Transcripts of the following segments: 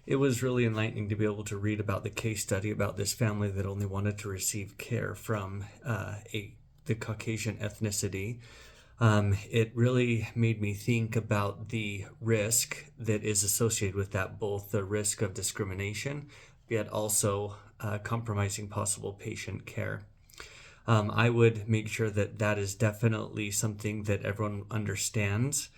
It was really enlightening to be able to read about the case study about this family that only wanted to receive care from the Caucasian ethnicity. It really made me think about the risk that is associated with that, both the risk of discrimination, yet also compromising possible patient care. I would make sure that that is definitely something that everyone understands.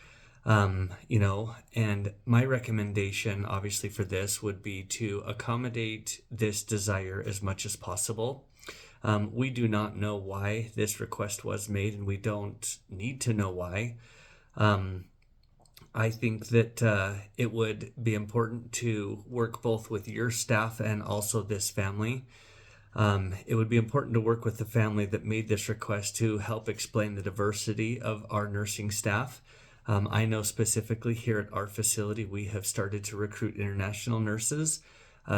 And my recommendation, obviously, for this would be to accommodate this desire as much as possible. We do not know why this request was made, and we don't need to know why. I think that it would be important to work both with your staff and also this family. It would be important to work with the family that made this request to help explain the diversity of our nursing staff. I know specifically here at our facility, we have started to recruit international nurses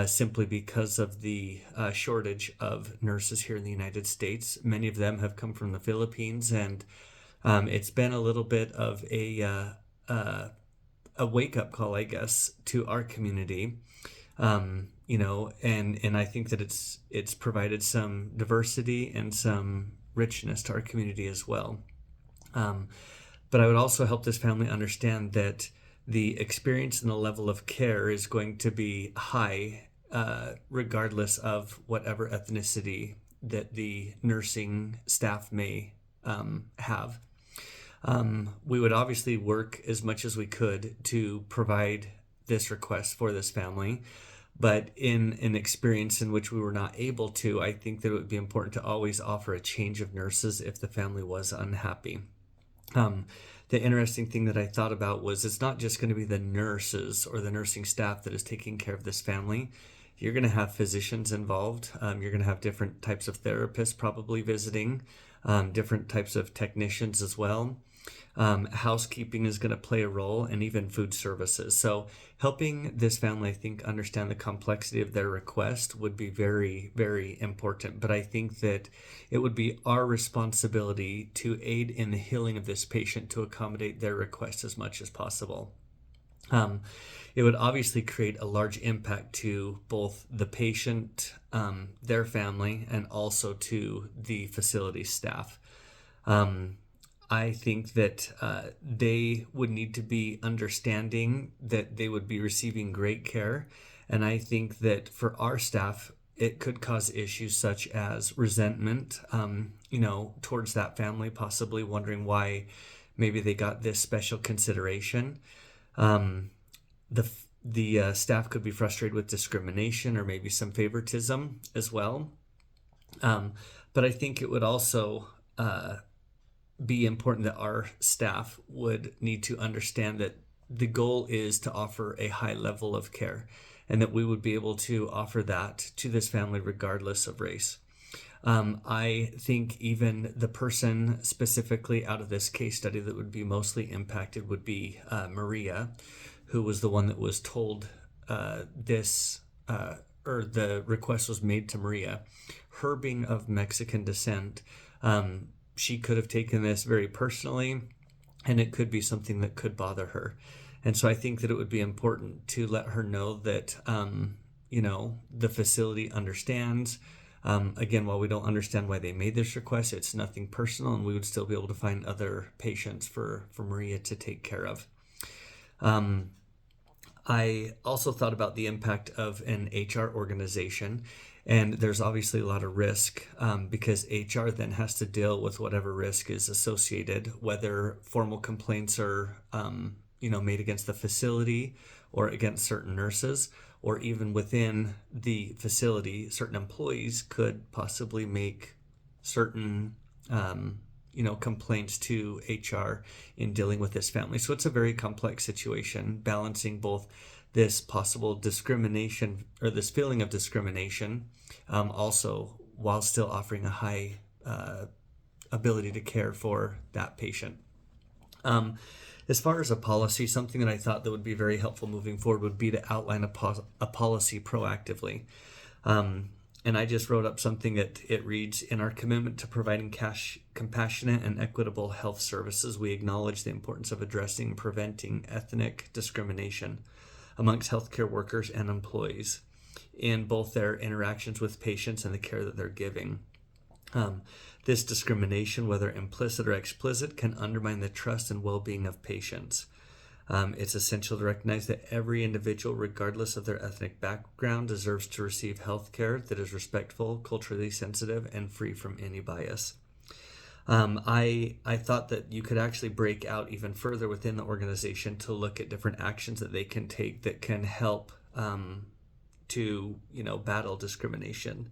simply because of the shortage of nurses here in the United States. Many of them have come from the Philippines, and it's been a little bit of a wake-up call, I guess, to our community. And I think that it's provided some diversity and some richness to our community as well. But I would also help this family understand that the experience and the level of care is going to be high, regardless of whatever ethnicity that the nursing staff may have. We would obviously work as much as we could to provide this request for this family. But in an experience in which we were not able to, I think that it would be important to always offer a change of nurses if the family was unhappy. The interesting thing that I thought about was it's not just going to be the nurses or the nursing staff that is taking care of this family. You're going to have physicians involved. You're going to have different types of therapists probably visiting, different types of technicians as well. Housekeeping is going to play a role, and even food services. So helping this family, I think, understand the complexity of their request would be very, very important. But I think that it would be our responsibility to aid in the healing of this patient to accommodate their request as much as possible. It would obviously create a large impact to both the patient, their family, and also to the facility staff. I think that they would need to be understanding that they would be receiving great care. And I think that for our staff, it could cause issues such as resentment, towards that family, possibly wondering why maybe they got this special consideration. The staff could be frustrated with discrimination or maybe some favoritism as well. But I think it would also be important that our staff would need to understand that the goal is to offer a high level of care, and that we would be able to offer that to this family regardless of race. I think even the person specifically out of this case study that would be mostly impacted would be Maria, who was the one that was told or the request was made to Maria. Her being of Mexican descent, she could have taken this very personally, and it could be something that could bother her. And so I think that it would be important to let her know that, the facility understands. Again, while we don't understand why they made this request, it's nothing personal, and we would still be able to find other patients for Maria to take care of. I also thought about the impact of an HR organization. And there's obviously a lot of risk because HR then has to deal with whatever risk is associated, whether formal complaints are, made against the facility or against certain nurses, or even within the facility, certain employees could possibly make certain, complaints to HR in dealing with this family. So it's a very complex situation, balancing both this possible discrimination or this feeling of discrimination, also while still offering a high ability to care for that patient. As far as a policy, something that I thought that would be very helpful moving forward would be to outline a policy proactively. And I just wrote up something that it reads, in our commitment to providing compassionate and equitable health services, we acknowledge the importance of addressing and preventing ethnic discrimination. amongst healthcare workers and employees in both their interactions with patients and the care that they're giving. This discrimination, whether implicit or explicit, can undermine the trust and well-being of patients. It's essential to recognize that every individual, regardless of their ethnic background, deserves to receive health care that is respectful, culturally sensitive, and free from any bias. I thought that you could actually break out even further within the organization to look at different actions that they can take that can help to battle discrimination.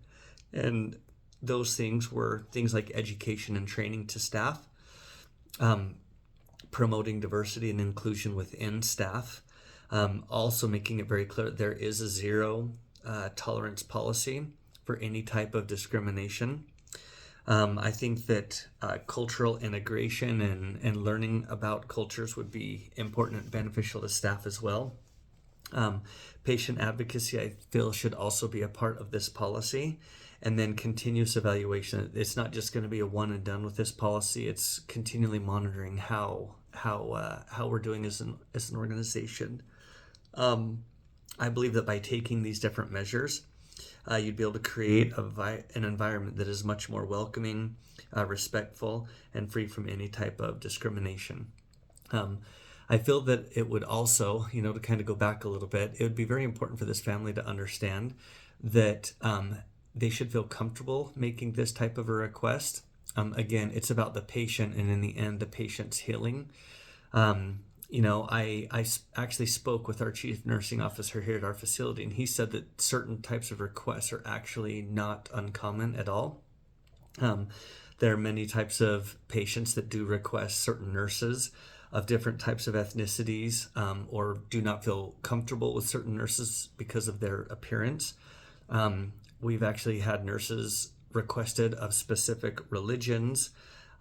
And those things were things like education and training to staff, promoting diversity and inclusion within staff, also making it very clear that there is a zero tolerance policy for any type of discrimination. I think that cultural integration and learning about cultures would be important and beneficial to staff as well. Patient advocacy, I feel, should also be a part of this policy. And then continuous evaluation. It's not just going to be a one and done with this policy. It's continually monitoring how we're doing as an organization. I believe that by taking these different measures, you'd be able to create an environment that is much more welcoming, respectful, and free from any type of discrimination. I feel that it would also, to kind of go back a little bit, it would be very important for this family to understand that they should feel comfortable making this type of a request. Again, it's about the patient, and in the end, the patient's healing. I actually spoke with our chief nursing officer here at our facility, and he said that certain types of requests are actually not uncommon at all. There are many types of patients that do request certain nurses of different types of ethnicities, or do not feel comfortable with certain nurses because of their appearance. We've actually had nurses requested of specific religions,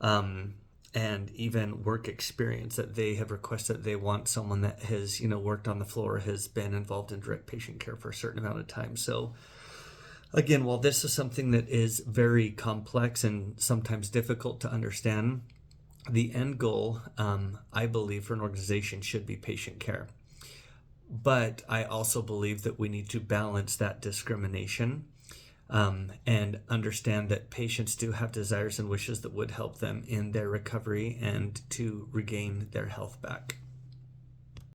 and even work experience that they have requested. They want someone that has, worked on the floor, has been involved in direct patient care for a certain amount of time. So again, while this is something that is very complex and sometimes difficult to understand, the end goal, I believe, for an organization should be patient care. But I also believe that we need to balance that discrimination, and understand that patients do have desires and wishes that would help them in their recovery and to regain their health back.